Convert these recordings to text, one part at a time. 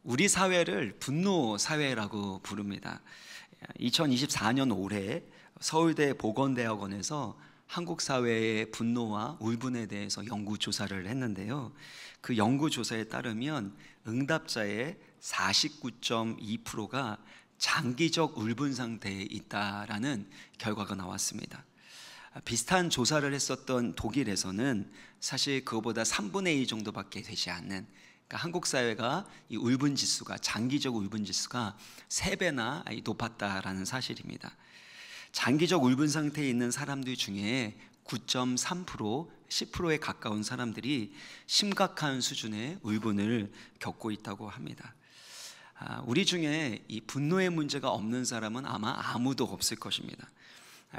우리 사회를 분노 사회라고 부릅니다. 2024년 올해 서울대 보건대학원에서 한국 사회의 분노와 울분에 대해서 연구 조사를 했는데요. 그 연구 조사에 따르면 응답자의 49.2%가 장기적 울분 상태에 있다라는 결과가 나왔습니다. 비슷한 조사를 했었던 독일에서는 사실 그거보다 3분의 1 정도밖에 되지 않는, 그러니까 한국 사회가 이 울분 지수가, 장기적 울분 지수가 3배나 높았다라는 사실입니다. 장기적 울분 상태에 있는 사람들 중에 9.3%, 10%에 가까운 사람들이 심각한 수준의 울분을 겪고 있다고 합니다. 우리 중에 이 분노의 문제가 없는 사람은 아마 아무도 없을 것입니다.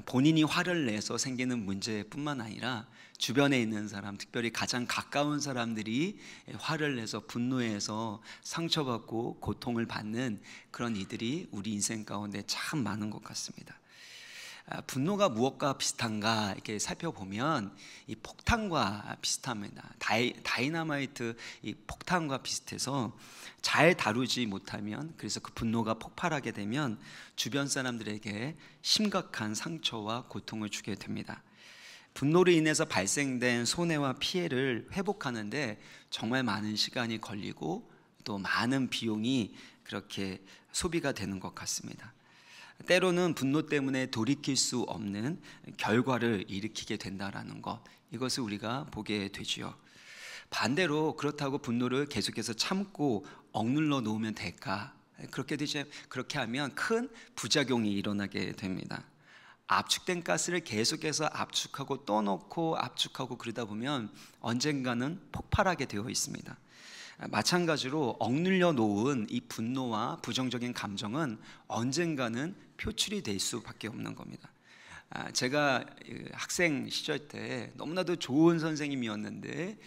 본인이 화를 내서 생기는 문제뿐만 아니라 주변에 있는 사람, 특별히 가장 가까운 사람들이 화를 내서 분노해서 상처받고 고통을 받는 그런 이들이 우리 인생 가운데 참 많은 것 같습니다. 분노가 무엇과 비슷한가 이렇게 살펴보면 이 폭탄과 비슷합니다. 다이너마이트 이 폭탄과 비슷해서 잘 다루지 못하면, 그래서 그 분노가 폭발하게 되면 주변 사람들에게 심각한 상처와 고통을 주게 됩니다. 분노로 인해서 발생된 손해와 피해를 회복하는데 정말 많은 시간이 걸리고 또 많은 비용이 그렇게 소비가 되는 것 같습니다. 때로는 분노 때문에 돌이킬 수 없는 결과를 일으키게 된다라는 것, 이것을 우리가 보게 되지요. 반대로 그렇다고 분노를 계속해서 참고 억눌러 놓으면 될까? 그렇게 하면 큰 부작용이 일어나게 됩니다. 압축된 가스를 계속해서 압축하고 또 넣고 압축하고 그러다 보면 언젠가는 폭발하게 되어 있습니다. 마찬가지로 억눌려 놓은 이 분노와 부정적인 감정은 언젠가는 표출이 될 수밖에 없는 겁니다. 제가 학생 시절 때 너무나도 좋은 선생님이었는데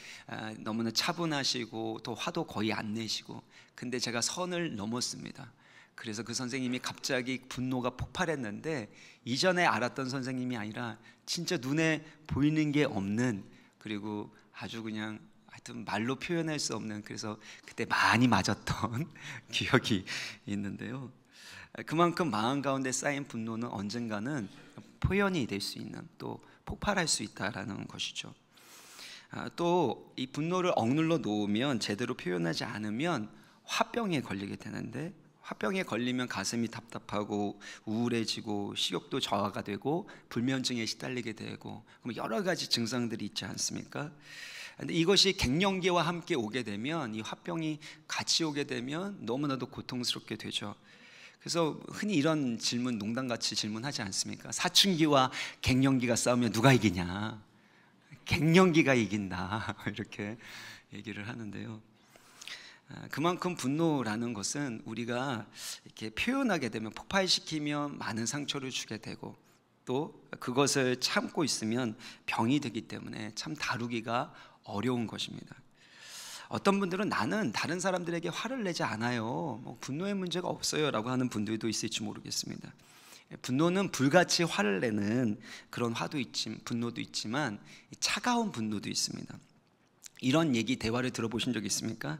너무나 차분하시고 또 화도 거의 안 내시고, 근데 제가 선을 넘었습니다. 그래서 그 선생님이 갑자기 분노가 폭발했는데 이전에 알았던 선생님이 아니라 진짜 눈에 보이는 게 없는, 그리고 아주 그냥 하여튼 말로 표현할 수 없는, 그래서 그때 많이 맞았던 기억이 있는데요. 그만큼 마음 가운데 쌓인 분노는 언젠가는 표현이 될 수 있는, 또 폭발할 수 있다라는 것이죠. 또 이 분노를 억눌러 놓으면, 제대로 표현하지 않으면 화병에 걸리게 되는데, 화병에 걸리면 가슴이 답답하고 우울해지고 식욕도 저하가 되고 불면증에 시달리게 되고, 그럼 여러 가지 증상들이 있지 않습니까? 근데 이것이 갱년기와 함께 오게 되면, 이 화병이 같이 오게 되면 너무나도 고통스럽게 되죠. 그래서 흔히 이런 질문, 농담같이 질문하지 않습니까? 사춘기와 갱년기가 싸우면 누가 이기냐? 갱년기가 이긴다, 이렇게 얘기를 하는데요. 그만큼 분노라는 것은 우리가 이렇게 표현하게 되면, 폭발시키면 많은 상처를 주게 되고, 또 그것을 참고 있으면 병이 되기 때문에 참 다루기가 어려운 것입니다. 어떤 분들은 나는 다른 사람들에게 화를 내지 않아요, 분노의 문제가 없어요 라고 하는 분들도 있을지 모르겠습니다. 분노는 불같이 화를 내는 그런 분노도 있지만 차가운 분노도 있습니다. 이런 대화를 들어보신 적 있습니까?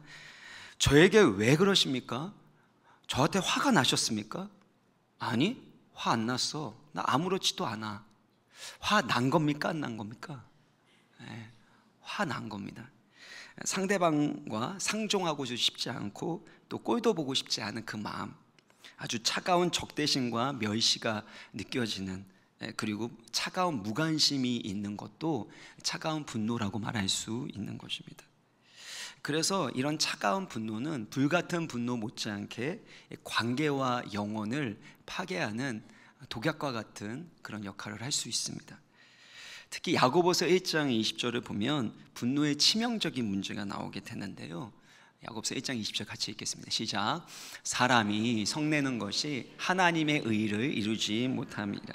저에게 왜 그러십니까? 저한테 화가 나셨습니까? 아니, 화 안 났어. 나 아무렇지도 않아. 화 난 겁니까? 안 난 겁니까? 네, 화 난 겁니다. 상대방과 상종하고 싶지 않고 또 꼴도 보고 싶지 않은 그 마음, 아주 차가운 적대심과 멸시가 느껴지는, 그리고 차가운 무관심이 있는 것도 차가운 분노라고 말할 수 있는 것입니다. 그래서 이런 차가운 분노는 불같은 분노 못지않게 관계와 영혼을 파괴하는 독약과 같은 그런 역할을 할 수 있습니다. 특히 야고보서 1장 20절을 보면 분노의 치명적인 문제가 나오게 되는데요. 야고보서 1장 20절 같이 읽겠습니다. 시작. 사람이 성내는 것이 하나님의 의를 이루지 못함이라.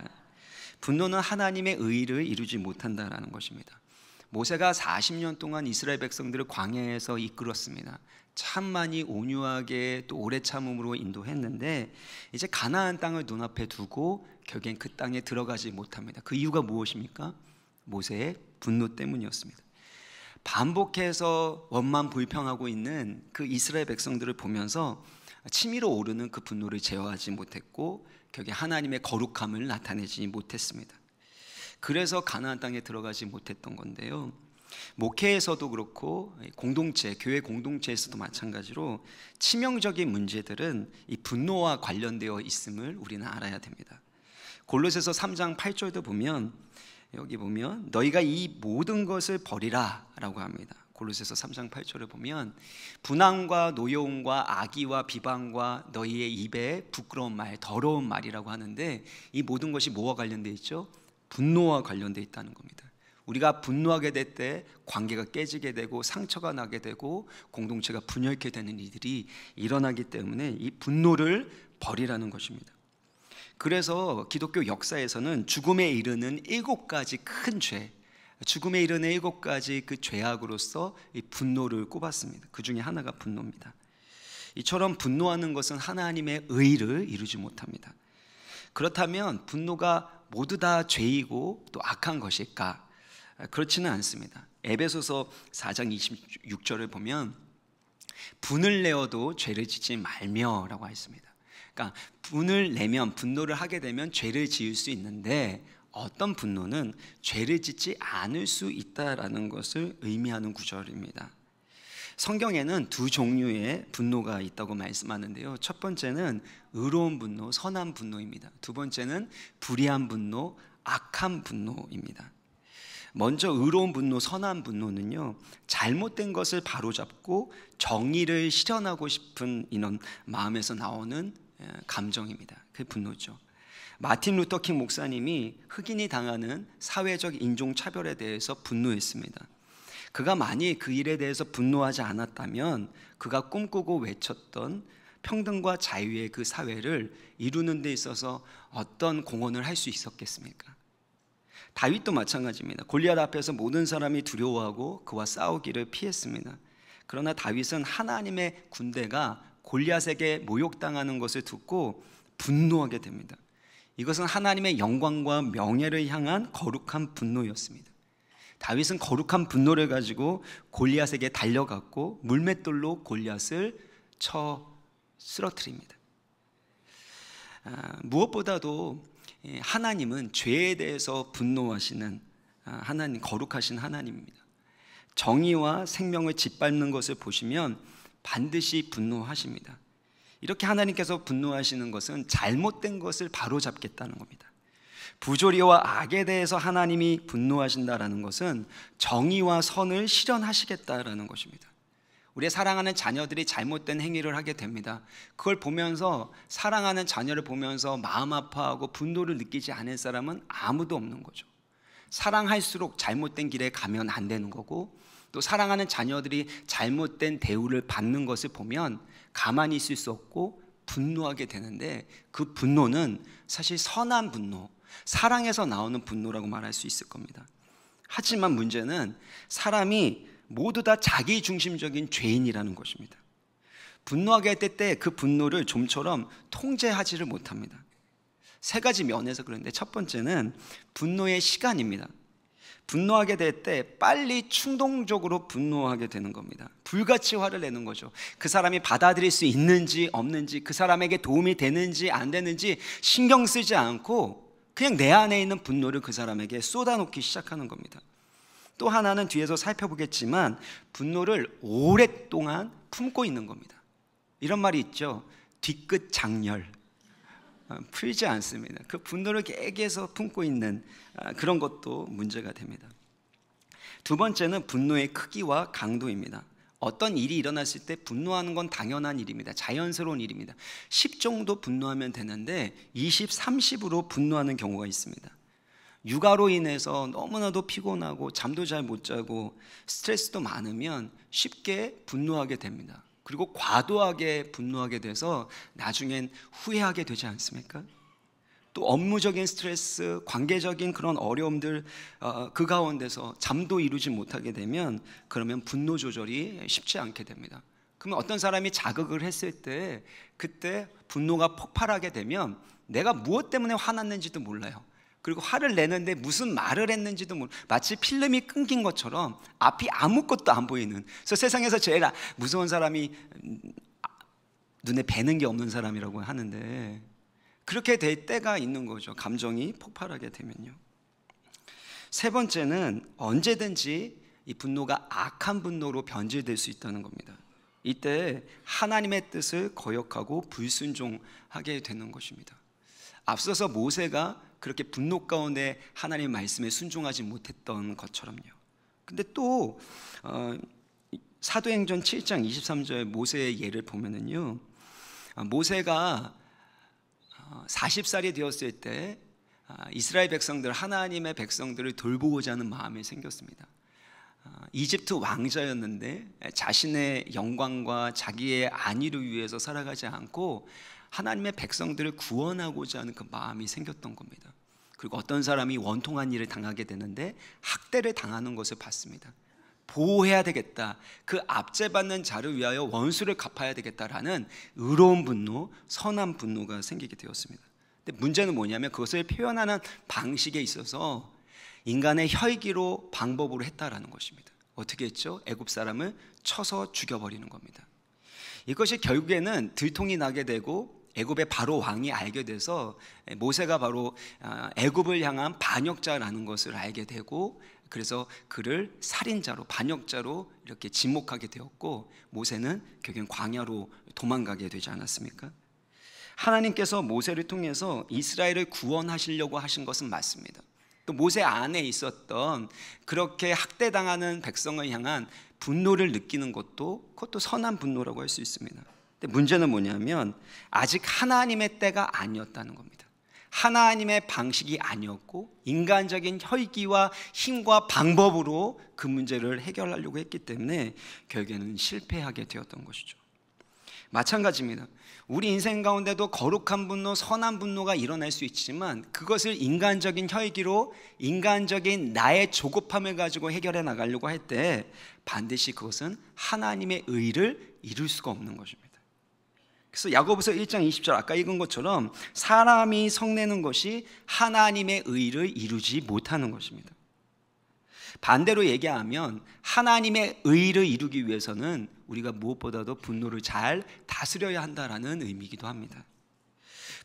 분노는 하나님의 의를 이루지 못한다라는 것입니다. 모세가 40년 동안 이스라엘 백성들을 광야에서 이끌었습니다. 참 많이 온유하게 또 오래 참음으로 인도했는데, 이제 가나안 땅을 눈앞에 두고 결국엔 그 땅에 들어가지 못합니다. 그 이유가 무엇입니까? 모세의 분노 때문이었습니다. 반복해서 원만 불평하고 있는 그 이스라엘 백성들을 보면서 치밀어 오르는 그 분노를 제어하지 못했고 결국에 하나님의 거룩함을 나타내지 못했습니다. 그래서 가나안 땅에 들어가지 못했던 건데요, 목회에서도 그렇고 공동체, 교회 공동체에서도 마찬가지로 치명적인 문제들은 이 분노와 관련되어 있음을 우리는 알아야 됩니다. 골로새서 3장 8절도 보면, 여기 보면 너희가 이 모든 것을 버리라 라고 합니다. 골로새서 3장 8절을 보면 분함과 노여움과 악의와 비방과 너희의 입에 부끄러운 말, 더러운 말이라고 하는데, 이 모든 것이 뭐와 관련되어 있죠? 분노와 관련되어 있다는 겁니다. 우리가 분노하게 될 때 관계가 깨지게 되고 상처가 나게 되고 공동체가 분열케 되는 일들이 일어나기 때문에 이 분노를 버리라는 것입니다. 그래서 기독교 역사에서는 죽음에 이르는 7가지 큰 죄, 죽음에 이르는 7가지 그 죄악으로서 이 분노를 꼽았습니다. 그 중에 하나가 분노입니다. 이처럼 분노하는 것은 하나님의 의를 이루지 못합니다. 그렇다면 분노가 모두 다 죄이고 또 악한 것일까? 그렇지는 않습니다. 에베소서 4장 26절을 보면 분을 내어도 죄를 짓지 말며 라고 했습니다. 그러니까 분을 내면, 분노를 하게 되면 죄를 지을 수 있는데 어떤 분노는 죄를 짓지 않을 수 있다라는 것을 의미하는 구절입니다. 성경에는 두 종류의 분노가 있다고 말씀하는데요, 첫 번째는 의로운 분노, 선한 분노입니다. 두 번째는 불의한 분노, 악한 분노입니다. 먼저 의로운 분노, 선한 분노는요, 잘못된 것을 바로잡고 정의를 실현하고 싶은 이런 마음에서 나오는 감정입니다. 그 분노죠. 마틴 루터 킹 목사님이 흑인이 당하는 사회적 인종차별에 대해서 분노했습니다. 그가 만일 그 일에 대해서 분노하지 않았다면 그가 꿈꾸고 외쳤던 평등과 자유의 그 사회를 이루는 데 있어서 어떤 공헌을 할 수 있었겠습니까? 다윗도 마찬가지입니다. 골리앗 앞에서 모든 사람이 두려워하고 그와 싸우기를 피했습니다. 그러나 다윗은 하나님의 군대가 골리앗에게 모욕당하는 것을 듣고 분노하게 됩니다. 이것은 하나님의 영광과 명예를 향한 거룩한 분노였습니다. 다윗은 거룩한 분노를 가지고 골리앗에게 달려갔고 물맷돌로 골리앗을 쳐 쓰러뜨립니다. 무엇보다도 하나님은 죄에 대해서 분노하시는 하나님, 거룩하신 하나님입니다. 정의와 생명을 짓밟는 것을 보시면 반드시 분노하십니다. 이렇게 하나님께서 분노하시는 것은 잘못된 것을 바로잡겠다는 겁니다. 부조리와 악에 대해서 하나님이 분노하신다라는 것은 정의와 선을 실현하시겠다라는 것입니다. 우리의 사랑하는 자녀들이 잘못된 행위를 하게 됩니다. 그걸 보면서, 사랑하는 자녀를 보면서 마음 아파하고 분노를 느끼지 않을 사람은 아무도 없는 거죠. 사랑할수록 잘못된 길에 가면 안 되는 거고, 또 사랑하는 자녀들이 잘못된 대우를 받는 것을 보면 가만히 있을 수 없고 분노하게 되는데, 그 분노는 사실 선한 분노, 사랑에서 나오는 분노라고 말할 수 있을 겁니다. 하지만 문제는 사람이 모두 다 자기중심적인 죄인이라는 것입니다. 분노하게 될 때 그 분노를 좀처럼 통제하지를 못합니다. 3가지 면에서 그런데, 첫 번째는 분노의 시간입니다. 분노하게 될 때 빨리 충동적으로 분노하게 되는 겁니다. 불같이 화를 내는 거죠. 그 사람이 받아들일 수 있는지 없는지, 그 사람에게 도움이 되는지 안 되는지 신경 쓰지 않고 그냥 내 안에 있는 분노를 그 사람에게 쏟아놓기 시작하는 겁니다. 또 하나는 뒤에서 살펴보겠지만 분노를 오랫동안 품고 있는 겁니다. 이런 말이 있죠. 뒤끝 장렬. 풀지 않습니다. 그 분노를 계속해서 품고 있는 그런 것도 문제가 됩니다. 두 번째는 분노의 크기와 강도입니다. 어떤 일이 일어났을 때 분노하는 건 당연한 일입니다. 자연스러운 일입니다. 10 정도 분노하면 되는데 20, 30으로 분노하는 경우가 있습니다. 육아로 인해서 너무나도 피곤하고 잠도 잘 못 자고 스트레스도 많으면 쉽게 분노하게 됩니다. 그리고 과도하게 분노하게 돼서 나중엔 후회하게 되지 않습니까? 또 업무적인 스트레스, 관계적인 그런 어려움들, 그 가운데서 잠도 이루지 못하게 되면 그러면 분노 조절이 쉽지 않게 됩니다. 그러면 어떤 사람이 자극을 했을 때 그때 분노가 폭발하게 되면 내가 무엇 때문에 화났는지도 몰라요. 그리고 화를 내는데 무슨 말을 했는지도 모르고 마치 필름이 끊긴 것처럼 앞이 아무것도 안 보이는, 그래서 세상에서 제일 무서운 사람이 눈에 뵈는 게 없는 사람이라고 하는데, 그렇게 될 때가 있는 거죠. 감정이 폭발하게 되면요. 세 번째는 언제든지 이 분노가 악한 분노로 변질될 수 있다는 겁니다. 이때 하나님의 뜻을 거역하고 불순종하게 되는 것입니다. 앞서서 모세가 그렇게 분노 가운데 하나님의 말씀에 순종하지 못했던 것처럼요. 근데 또 사도행전 7장 23절 모세의 예를 보면은요, 모세가 40살이 되었을 때 이스라엘 백성들, 하나님의 백성들을 돌보고자 하는 마음이 생겼습니다. 이집트 왕자였는데 자신의 영광과 자기의 안위를 위해서 살아가지 않고 하나님의 백성들을 구원하고자 하는 그 마음이 생겼던 겁니다. 그리고 어떤 사람이 원통한 일을 당하게 되는데 학대를 당하는 것을 봤습니다. 보호해야 되겠다, 그 압제받는 자를 위하여 원수를 갚아야 되겠다라는 의로운 분노, 선한 분노가 생기게 되었습니다. 근데 문제는 뭐냐면 그것을 표현하는 방식에 있어서 인간의 혈기로 방법으로 했다라는 것입니다. 어떻게 했죠? 애굽 사람을 쳐서 죽여버리는 겁니다. 이것이 결국에는 들통이 나게 되고 애굽의 바로 왕이 알게 돼서 모세가 바로 애굽을 향한 반역자라는 것을 알게 되고, 그래서 그를 살인자로, 반역자로 이렇게 지목하게 되었고, 모세는 결국엔 광야로 도망가게 되지 않았습니까? 하나님께서 모세를 통해서 이스라엘을 구원하시려고 하신 것은 맞습니다. 또 모세 안에 있었던 그렇게 학대당하는 백성을 향한 분노를 느끼는 것도, 그것도 선한 분노라고 할 수 있습니다. 근데 문제는 뭐냐면 아직 하나님의 때가 아니었다는 겁니다. 하나님의 방식이 아니었고 인간적인 혈기와 힘과 방법으로 그 문제를 해결하려고 했기 때문에 결국에는 실패하게 되었던 것이죠. 마찬가지입니다. 우리 인생 가운데도 거룩한 분노, 선한 분노가 일어날 수 있지만 그것을 인간적인 혈기로, 인간적인 나의 조급함을 가지고 해결해 나가려고 할 때 반드시 그것은 하나님의 의를 이룰 수가 없는 것입니다. 그래서 야고보서 1장 20절 아까 읽은 것처럼 사람이 성내는 것이 하나님의 의를 이루지 못하는 것입니다. 반대로 얘기하면 하나님의 의를 이루기 위해서는 우리가 무엇보다도 분노를 잘 다스려야 한다라는 의미이기도 합니다.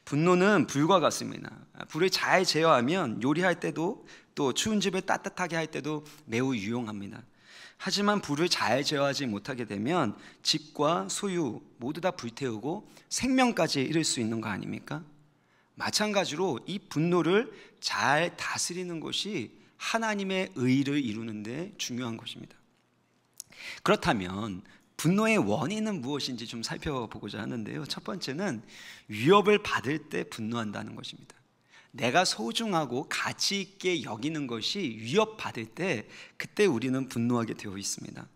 분노는 불과 같습니다. 불을 잘 제어하면 요리할 때도, 또 추운 집을 따뜻하게 할 때도 매우 유용합니다. 하지만 불을 잘 제어하지 못하게 되면 집과 소유 모두 다 불태우고 생명까지 잃을 수 있는 거 아닙니까? 마찬가지로 이 분노를 잘 다스리는 것이 하나님의 의를 이루는 데 중요한 것입니다. 그렇다면 분노의 원인은 무엇인지 좀 살펴보고자 하는데요. 첫 번째는 위협을 받을 때 분노한다는 것입니다. 내가 소중하고 가치 있게 여기는 것이 위협받을 때, 그때 우리는 분노하게 되어 있습니다.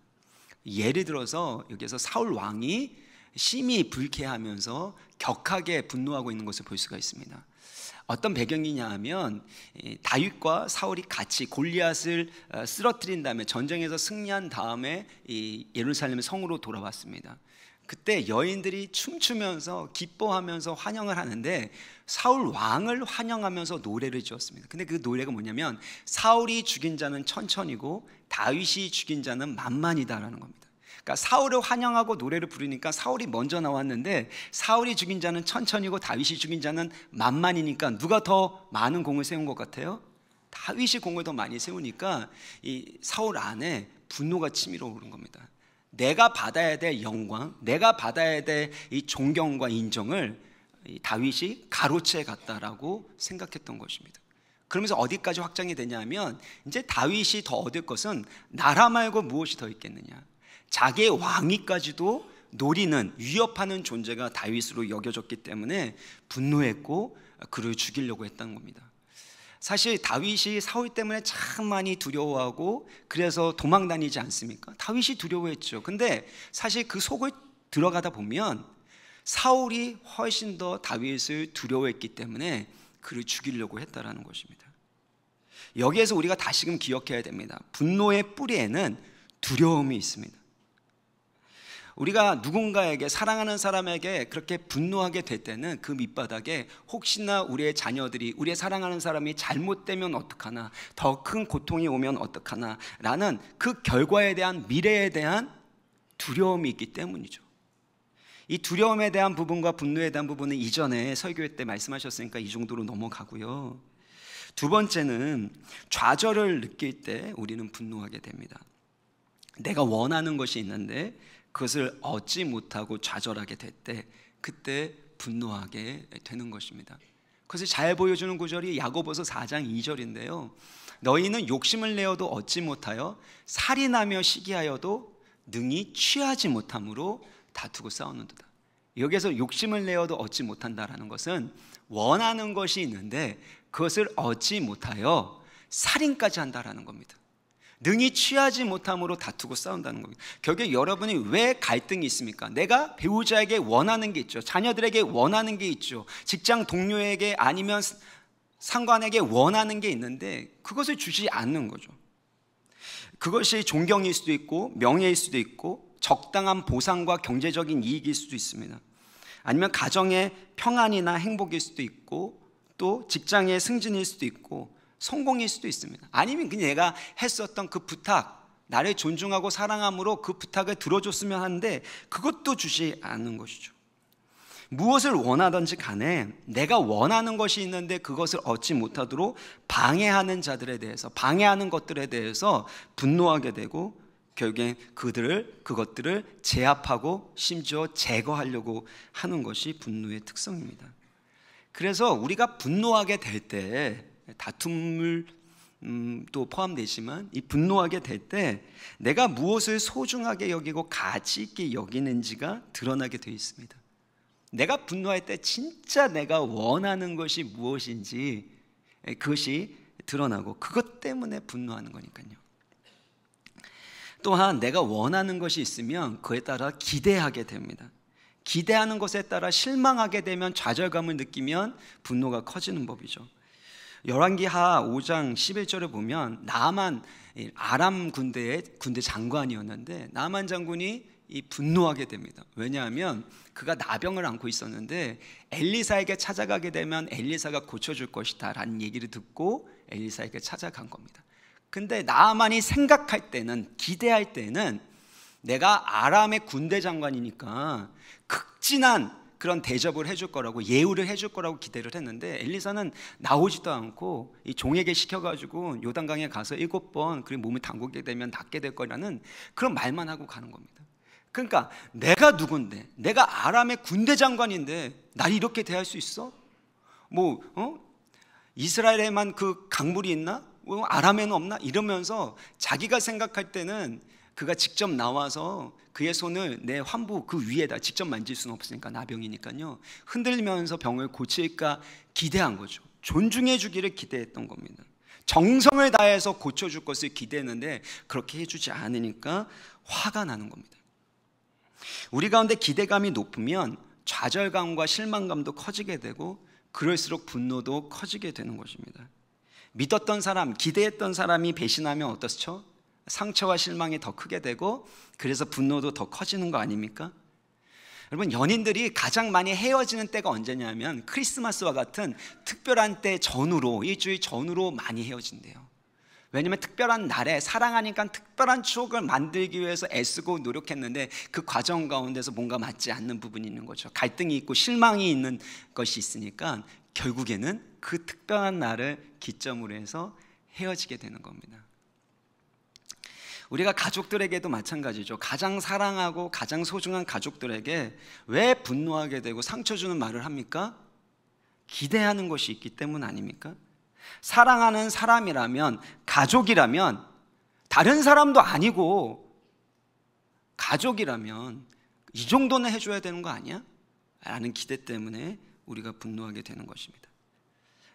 예를 들어서 여기서 사울 왕이 심히 불쾌하면서 격하게 분노하고 있는 것을 볼 수가 있습니다. 어떤 배경이냐 하면 다윗과 사울이 같이 골리앗을 쓰러뜨린 다음에 전쟁에서 승리한 다음에 이 예루살렘 성으로 돌아왔습니다. 그때 여인들이 춤추면서 기뻐하면서 환영을 하는데 사울 왕을 환영하면서 노래를 지었습니다. 근데 그 노래가 뭐냐면 사울이 죽인 자는 천천히고 다윗이 죽인 자는 만만이다라는 겁니다. 그러니까 사울을 환영하고 노래를 부르니까 사울이 먼저 나왔는데 사울이 죽인 자는 천천히고 다윗이 죽인 자는 만만이니까 누가 더 많은 공을 세운 것 같아요? 다윗이 공을 더 많이 세우니까 이 사울 안에 분노가 치밀어 오른 겁니다. 내가 받아야 될 영광, 내가 받아야 될 이 존경과 인정을 다윗이 가로채 갔다라고 생각했던 것입니다. 그러면서 어디까지 확장이 되냐면 이제 다윗이 더 얻을 것은 나라 말고 무엇이 더 있겠느냐, 자기의 왕위까지도 노리는, 위협하는 존재가 다윗으로 여겨졌기 때문에 분노했고 그를 죽이려고 했다는 겁니다. 사실 다윗이 사울 때문에 참 많이 두려워하고 그래서 도망 다니지 않습니까? 다윗이 두려워했죠. 근데 사실 그 속을 들어가다 보면 사울이 훨씬 더 다윗을 두려워했기 때문에 그를 죽이려고 했다라는 것입니다. 여기에서 우리가 다시금 기억해야 됩니다. 분노의 뿌리에는 두려움이 있습니다. 우리가 누군가에게, 사랑하는 사람에게 그렇게 분노하게 될 때는 그 밑바닥에 혹시나 우리의 자녀들이, 우리의 사랑하는 사람이 잘못되면 어떡하나, 더 큰 고통이 오면 어떡하나 라는 그 결과에 대한, 미래에 대한 두려움이 있기 때문이죠. 이 두려움에 대한 부분과 분노에 대한 부분은 이전에 설교회 때 말씀하셨으니까 이 정도로 넘어가고요. 두 번째는 좌절을 느낄 때 우리는 분노하게 됩니다. 내가 원하는 것이 있는데 그것을 얻지 못하고 좌절하게 될 때, 그때 분노하게 되는 것입니다. 그것을 잘 보여주는 구절이 야고보서 4장 2절인데요. 너희는 욕심을 내어도 얻지 못하여 살인하며 시기하여도 능히 취하지 못함으로 다투고 싸우는도다. 여기에서 욕심을 내어도 얻지 못한다라는 것은 원하는 것이 있는데 그것을 얻지 못하여 살인까지 한다라는 겁니다. 능히 취하지 못함으로 다투고 싸운다는 겁니다. 결국 여러분이 왜 갈등이 있습니까? 내가 배우자에게 원하는 게 있죠. 자녀들에게 원하는 게 있죠. 직장 동료에게 아니면 상관에게 원하는 게 있는데 그것을 주지 않는 거죠. 그것이 존경일 수도 있고 명예일 수도 있고 적당한 보상과 경제적인 이익일 수도 있습니다. 아니면 가정의 평안이나 행복일 수도 있고 또 직장의 승진일 수도 있고 성공일 수도 있습니다. 아니면 그냥 내가 했었던 그 부탁, 나를 존중하고 사랑함으로 그 부탁을 들어줬으면 하는데 그것도 주지 않는 것이죠. 무엇을 원하든지 간에 내가 원하는 것이 있는데 그것을 얻지 못하도록 방해하는 자들에 대해서, 방해하는 것들에 대해서 분노하게 되고 결국엔 그것들을 제압하고 심지어 제거하려고 하는 것이 분노의 특성입니다. 그래서 우리가 분노하게 될 때, 다툼을 또 포함되지만 이 분노하게 될 때 내가 무엇을 소중하게 여기고 가치 있게 여기는지가 드러나게 되어 있습니다. 내가 분노할 때 진짜 내가 원하는 것이 무엇인지 그것이 드러나고 그것 때문에 분노하는 거니까요. 또한 내가 원하는 것이 있으면 그에 따라 기대하게 됩니다. 기대하는 것에 따라 실망하게 되면 좌절감을 느끼면 분노가 커지는 법이죠. 열왕기하 5장 11절에 보면 나아만, 아람 군대의 군대 장관이었는데 나아만 장군이 분노하게 됩니다. 왜냐하면 그가 나병을 앓고 있었는데 엘리사에게 찾아가게 되면 엘리사가 고쳐줄 것이다 라는 얘기를 듣고 엘리사에게 찾아간 겁니다. 근데 나아만이 생각할 때는, 기대할 때는 내가 아람의 군대 장관이니까 극진한 그런 대접을 해줄 거라고, 예우를 해줄 거라고 기대를 했는데 엘리사는 나오지도 않고 이 종에게 시켜가지고 요단강에 가서 7번 그리고 몸을 담그게 되면 낫게 될 거라는 그런 말만 하고 가는 겁니다. 그러니까 내가 누군데, 내가 아람의 군대 장관인데 날 이렇게 대할 수 있어? 이스라엘에만 그 강물이 있나? 아람에는 없나? 이러면서 자기가 생각할 때는 그가 직접 나와서 그의 손을 내 환부 그 위에다 직접 만질 수는 없으니까, 나병이니까요, 흔들면서 병을 고칠까 기대한 거죠. 존중해 주기를 기대했던 겁니다. 정성을 다해서 고쳐줄 것을 기대했는데 그렇게 해주지 않으니까 화가 나는 겁니다. 우리 가운데 기대감이 높으면 좌절감과 실망감도 커지게 되고 그럴수록 분노도 커지게 되는 것입니다. 믿었던 사람, 기대했던 사람이 배신하면 어떻죠? 상처와 실망이 더 크게 되고 그래서 분노도 더 커지는 거 아닙니까? 여러분, 연인들이 가장 많이 헤어지는 때가 언제냐면 크리스마스와 같은 특별한 때 전후로, 일주일 전후로 많이 헤어진대요. 왜냐하면 특별한 날에 사랑하니까 특별한 추억을 만들기 위해서 애쓰고 노력했는데 그 과정 가운데서 뭔가 맞지 않는 부분이 있는 거죠. 갈등이 있고 실망이 있는 것이 있으니까 결국에는 그 특별한 날을 기점으로 해서 헤어지게 되는 겁니다. 우리가 가족들에게도 마찬가지죠. 가장 사랑하고 가장 소중한 가족들에게 왜 분노하게 되고 상처 주는 말을 합니까? 기대하는 것이 있기 때문 아닙니까? 사랑하는 사람이라면, 가족이라면, 다른 사람도 아니고 가족이라면 이 정도는 해줘야 되는 거 아니야? 라는 기대 때문에 우리가 분노하게 되는 것입니다.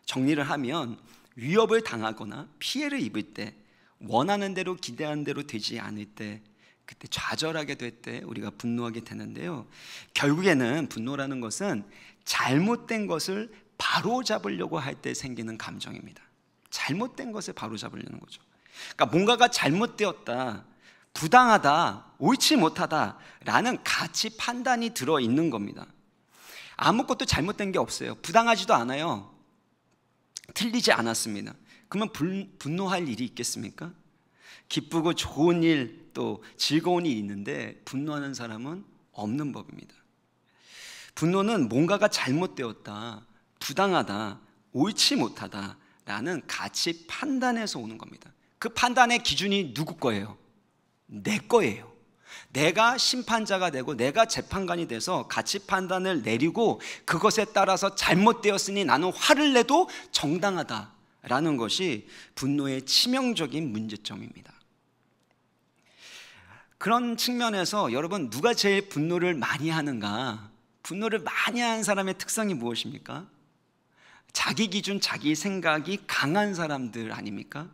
정리를 하면 위협을 당하거나 피해를 입을 때, 원하는 대로 기대한 대로 되지 않을 때, 그때 좌절하게 될 때 우리가 분노하게 되는데요, 결국에는 분노라는 것은 잘못된 것을 바로잡으려고 할 때 생기는 감정입니다. 잘못된 것을 바로잡으려는 거죠. 그러니까 뭔가가 잘못되었다, 부당하다, 옳지 못하다라는 가치 판단이 들어있는 겁니다. 아무것도 잘못된 게 없어요. 부당하지도 않아요. 틀리지 않았습니다. 그러면 분노할 일이 있겠습니까? 기쁘고 좋은 일, 또 즐거운 일이 있는데 분노하는 사람은 없는 법입니다. 분노는 뭔가가 잘못되었다, 부당하다, 옳지 못하다라는 가치 판단에서 오는 겁니다. 그 판단의 기준이 누구 거예요? 내 거예요. 내가 심판자가 되고 내가 재판관이 돼서 가치 판단을 내리고 그것에 따라서 잘못되었으니 나는 화를 내도 정당하다라는 것이 분노의 치명적인 문제점입니다. 그런 측면에서 여러분, 누가 제일 분노를 많이 하는가? 분노를 많이 하는 사람의 특성이 무엇입니까? 자기 기준, 자기 생각이 강한 사람들 아닙니까?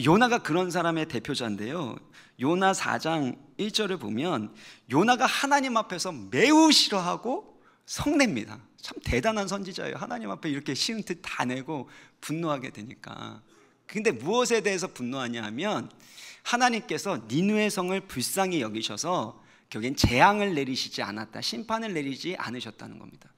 요나가 그런 사람의 대표자인데요. 요나 4장 1절을 보면 요나가 하나님 앞에서 매우 싫어하고 성냅니다. 참 대단한 선지자예요. 하나님 앞에 이렇게 싫은 뜻 다 내고 분노하게 되니까. 근데 무엇에 대해서 분노하냐 하면 하나님께서 니느웨 성을 불쌍히 여기셔서 결국엔 재앙을 내리시지 않았다, 심판을 내리지 않으셨다는 겁니다.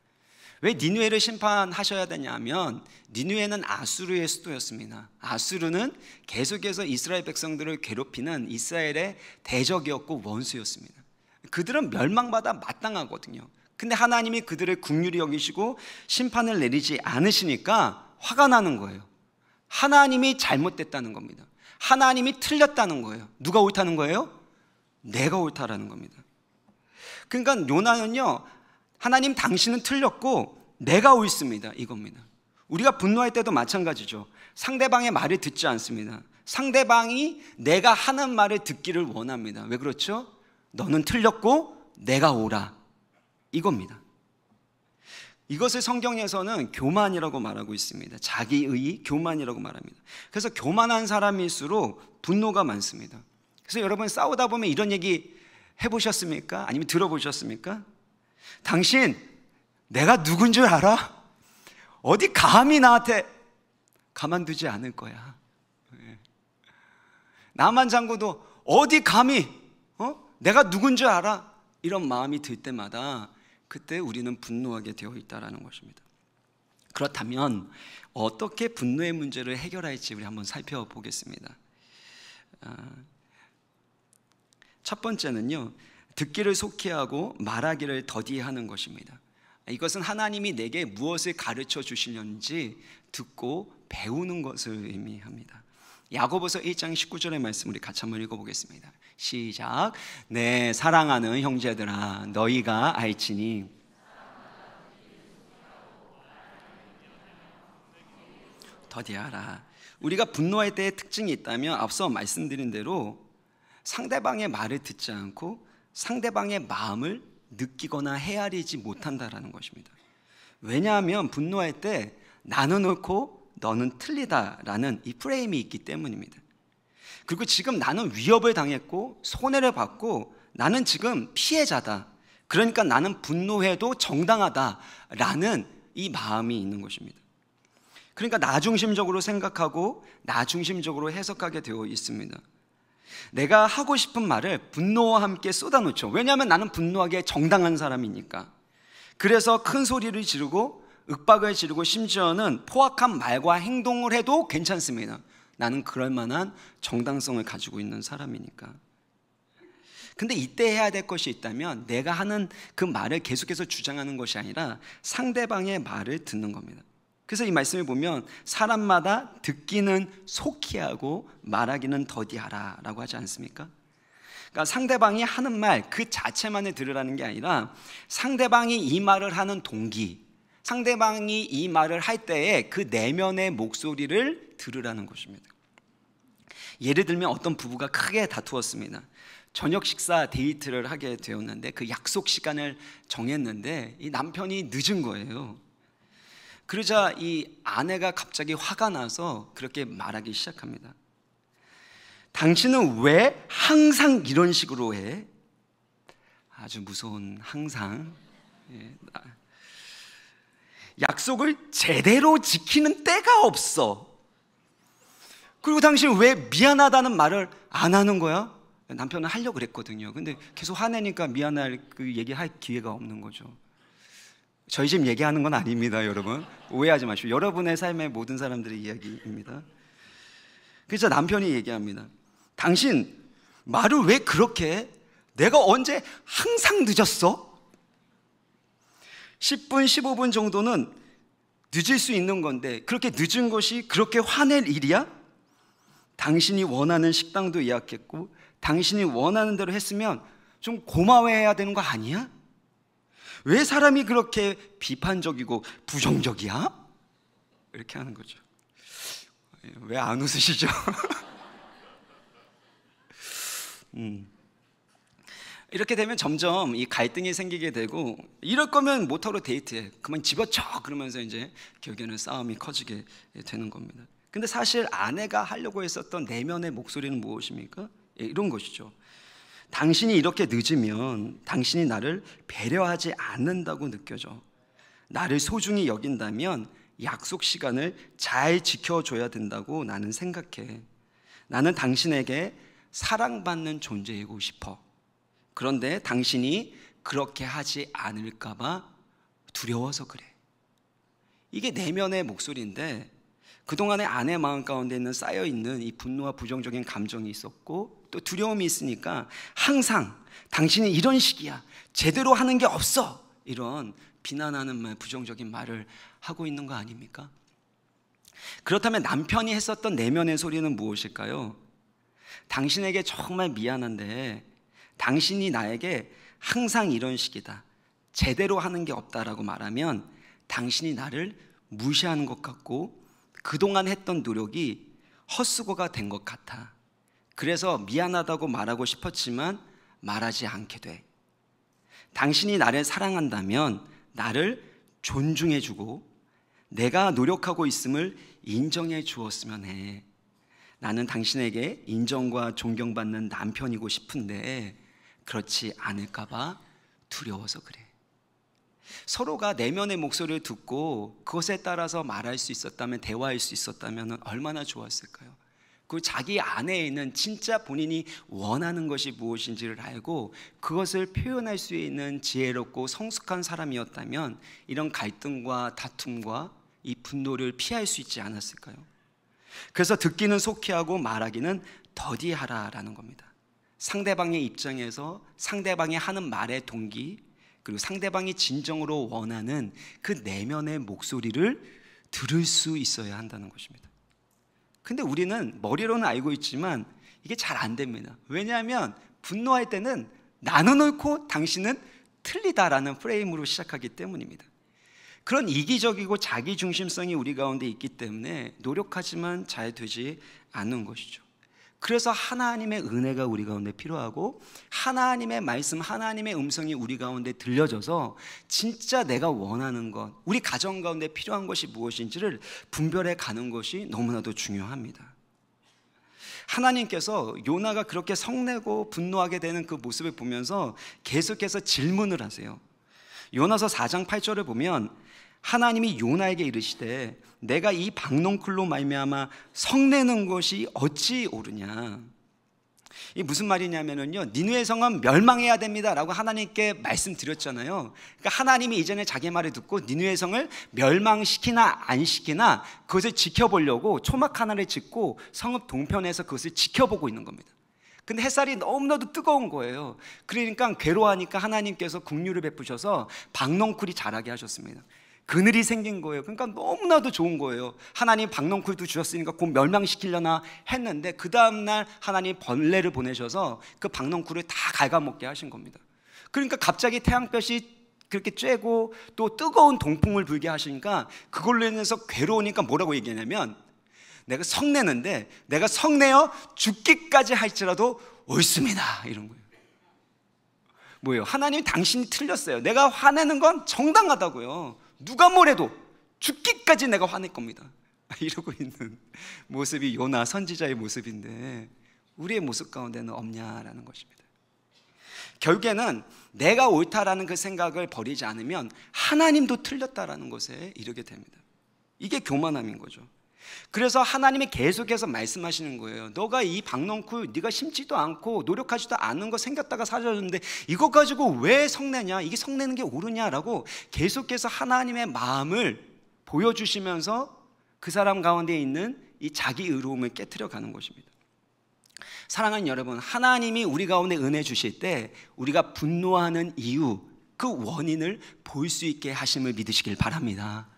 왜 니느웨를 심판하셔야 되냐면 니느웨는 아수르의 수도였습니다. 아수르는 계속해서 이스라엘 백성들을 괴롭히는 이스라엘의 대적이었고 원수였습니다. 그들은 멸망받아 마땅하거든요. 근데 하나님이 그들을 긍휼히 여기시고 심판을 내리지 않으시니까 화가 나는 거예요. 하나님이 잘못됐다는 겁니다. 하나님이 틀렸다는 거예요. 누가 옳다는 거예요? 내가 옳다라는 겁니다. 그러니까 요나는요, 하나님 당신은 틀렸고 내가 옳습니다, 이겁니다. 우리가 분노할 때도 마찬가지죠. 상대방의 말을 듣지 않습니다. 상대방이 내가 하는 말을 듣기를 원합니다. 왜 그렇죠? 너는 틀렸고 내가 옳아, 이겁니다. 이것을 성경에서는 교만이라고 말하고 있습니다. 자기의 교만이라고 말합니다. 그래서 교만한 사람일수록 분노가 많습니다. 그래서 여러분, 싸우다 보면 이런 얘기 해보셨습니까? 아니면 들어보셨습니까? 당신 내가 누군 줄 알아? 어디 감히 나한테 가만두지 않을 거야. 나만 장군도 어디 감히 내가 누군 줄 알아? 이런 마음이 들 때마다 그때 우리는 분노하게 되어 있다는 것입니다. 그렇다면 어떻게 분노의 문제를 해결할지 우리 한번 살펴보겠습니다. 첫 번째는요, 듣기를 속히하고 말하기를 더디하는 것입니다. 이것은 하나님이 내게 무엇을 가르쳐 주시려는지 듣고 배우는 것을 의미합니다. 야고보서 1장 19절의 말씀 우리 같이 한번 읽어보겠습니다. 시작. 내 사랑하는 형제들아, 너희가 알지니 더디하라. 우리가 분노할 때의 특징이 있다면 앞서 말씀드린 대로 상대방의 말을 듣지 않고 상대방의 마음을 느끼거나 헤아리지 못한다라는 것입니다. 왜냐하면 분노할 때 나는 옳고 너는 틀리다라는 이 프레임이 있기 때문입니다. 그리고 지금 나는 위협을 당했고 손해를 받고 나는 지금 피해자다. 그러니까 나는 분노해도 정당하다라는 이 마음이 있는 것입니다. 그러니까 나 중심적으로 생각하고 나 중심적으로 해석하게 되어 있습니다. 내가 하고 싶은 말을 분노와 함께 쏟아놓죠. 왜냐하면 나는 분노하기에 정당한 사람이니까. 그래서 큰 소리를 지르고 윽박을 지르고 심지어는 포악한 말과 행동을 해도 괜찮습니다. 나는 그럴 만한 정당성을 가지고 있는 사람이니까. 근데 이때 해야 될 것이 있다면 내가 하는 그 말을 계속해서 주장하는 것이 아니라 상대방의 말을 듣는 겁니다. 그래서 이 말씀을 보면 사람마다 듣기는 속히 하고 말하기는 더디하라 라고 하지 않습니까? 그러니까 상대방이 하는 말 그 자체만을 들으라는 게 아니라 상대방이 이 말을 하는 동기, 상대방이 이 말을 할 때에 그 내면의 목소리를 들으라는 것입니다. 예를 들면 어떤 부부가 크게 다투었습니다. 저녁 식사 데이트를 하게 되었는데 그 약속 시간을 정했는데 이 남편이 늦은 거예요. 그러자 이 아내가 갑자기 화가 나서 그렇게 말하기 시작합니다. 당신은 왜 항상 이런 식으로 해? 아주 무서운 항상. 약속을 제대로 지키는 때가 없어. 그리고 당신 왜 미안하다는 말을 안 하는 거야? 남편은 하려고 그랬거든요. 근데 계속 화내니까 미안할 그 얘기할 기회가 없는 거죠. 저희 집 얘기하는 건 아닙니다, 여러분. 오해하지 마시고. 여러분의 삶의 모든 사람들의 이야기입니다. 그래서 남편이 얘기합니다. 당신 말을 왜 그렇게 해? 내가 언제 항상 늦었어? 10분, 15분 정도는 늦을 수 있는 건데 그렇게 늦은 것이 그렇게 화낼 일이야? 당신이 원하는 식당도 예약했고 당신이 원하는 대로 했으면 좀 고마워해야 되는 거 아니야? 왜 사람이 그렇게 비판적이고 부정적이야? 이렇게 하는 거죠. 왜 안 웃으시죠? 이렇게 되면 점점 이 갈등이 생기게 되고, 이럴 거면 못하러 데이트해, 그만 집어쳐, 그러면서 이제 결국에는 싸움이 커지게 되는 겁니다. 근데 사실 아내가 하려고 했었던 내면의 목소리는 무엇입니까? 이런 것이죠. 당신이 이렇게 늦으면 당신이 나를 배려하지 않는다고 느껴져. 나를 소중히 여긴다면 약속 시간을 잘 지켜줘야 된다고 나는 생각해. 나는 당신에게 사랑받는 존재이고 싶어. 그런데 당신이 그렇게 하지 않을까 봐 두려워서 그래. 이게 내면의 목소리인데, 그동안의 아내 마음 가운데 있는 쌓여있는 이 분노와 부정적인 감정이 있었고 또 두려움이 있으니까 항상 당신이 이런 식이야, 제대로 하는 게 없어, 이런 비난하는 말, 부정적인 말을 하고 있는 거 아닙니까? 그렇다면 남편이 했었던 내면의 소리는 무엇일까요? 당신에게 정말 미안한데 당신이 나에게 항상 이런 식이다, 제대로 하는 게 없다라고 말하면 당신이 나를 무시하는 것 같고 그동안 했던 노력이 헛수고가 된 것 같아. 그래서 미안하다고 말하고 싶었지만 말하지 않게 돼. 당신이 나를 사랑한다면 나를 존중해주고 내가 노력하고 있음을 인정해 주었으면 해. 나는 당신에게 인정과 존경받는 남편이고 싶은데 그렇지 않을까 봐 두려워서 그래. 서로가 내면의 목소리를 듣고 그것에 따라서 말할 수 있었다면, 대화할 수 있었다면 얼마나 좋았을까요? 그 자기 안에 있는 진짜 본인이 원하는 것이 무엇인지를 알고 그것을 표현할 수 있는 지혜롭고 성숙한 사람이었다면 이런 갈등과 다툼과 이 분노를 피할 수 있지 않았을까요? 그래서 듣기는 속히 하고 말하기는 더디하라라는 겁니다. 상대방의 입장에서 상대방이 하는 말의 동기, 그리고 상대방이 진정으로 원하는 그 내면의 목소리를 들을 수 있어야 한다는 것입니다. 근데 우리는 머리로는 알고 있지만 이게 잘 안 됩니다. 왜냐하면 분노할 때는 나는 옳고 당신은 틀리다라는 프레임으로 시작하기 때문입니다. 그런 이기적이고 자기중심성이 우리 가운데 있기 때문에 노력하지만 잘 되지 않는 것이죠. 그래서 하나님의 은혜가 우리 가운데 필요하고 하나님의 말씀, 하나님의 음성이 우리 가운데 들려져서 진짜 내가 원하는 것, 우리 가정 가운데 필요한 것이 무엇인지를 분별해 가는 것이 너무나도 중요합니다. 하나님께서 요나가 그렇게 성내고 분노하게 되는 그 모습을 보면서 계속해서 질문을 하세요. 요나서 4장 8절을 보면 하나님이 요나에게 이르시되 내가 이 박농쿨로 말미암아 성내는 것이 어찌 옳으냐. 이 무슨 말이냐면요, 니느웨 성은 멸망해야 됩니다 라고 하나님께 말씀드렸잖아요. 그러니까 하나님이 이전에 자기 말을 듣고 니느웨 성을 멸망시키나 안 시키나 그것을 지켜보려고 초막 하나를 짓고 성읍 동편에서 그것을 지켜보고 있는 겁니다. 근데 햇살이 너무나도 뜨거운 거예요. 그러니까 괴로워하니까 하나님께서 긍휼을 베푸셔서 박농쿨이 자라게 하셨습니다. 그늘이 생긴 거예요. 그러니까 너무나도 좋은 거예요. 하나님 박농쿨도 주셨으니까 곧 멸망시키려나 했는데 그 다음날 하나님 벌레를 보내셔서 그 박농쿨을 다 갉아먹게 하신 겁니다. 그러니까 갑자기 태양볕이 그렇게 쬐고 또 뜨거운 동풍을 불게 하시니까 그걸로 인해서 괴로우니까 뭐라고 얘기하냐면 내가 성내는데 내가 성내어 죽기까지 할지라도 옳습니다, 이런 거예요. 뭐예요? 하나님 당신이 틀렸어요. 내가 화내는 건 정당하다고요. 누가 뭐래도 죽기까지 내가 화낼 겁니다, 이러고 있는 모습이 요나 선지자의 모습인데 우리의 모습 가운데는 없냐라는 것입니다. 결국에는 내가 옳다라는 그 생각을 버리지 않으면 하나님도 틀렸다라는 것에 이르게 됩니다. 이게 교만함인 거죠. 그래서 하나님이 계속해서 말씀하시는 거예요. 너가 이 박넝쿨 네가 심지도 않고 노력하지도 않은 거 생겼다가 사라졌는데 이거 가지고 왜 성내냐, 이게 성내는 게 옳으냐라고 계속해서 하나님의 마음을 보여주시면서 그 사람 가운데 있는 이 자기 의로움을 깨트려 가는 것입니다. 사랑하는 여러분, 하나님이 우리 가운데 은혜 주실 때 우리가 분노하는 이유, 그 원인을 볼 수 있게 하심을 믿으시길 바랍니다.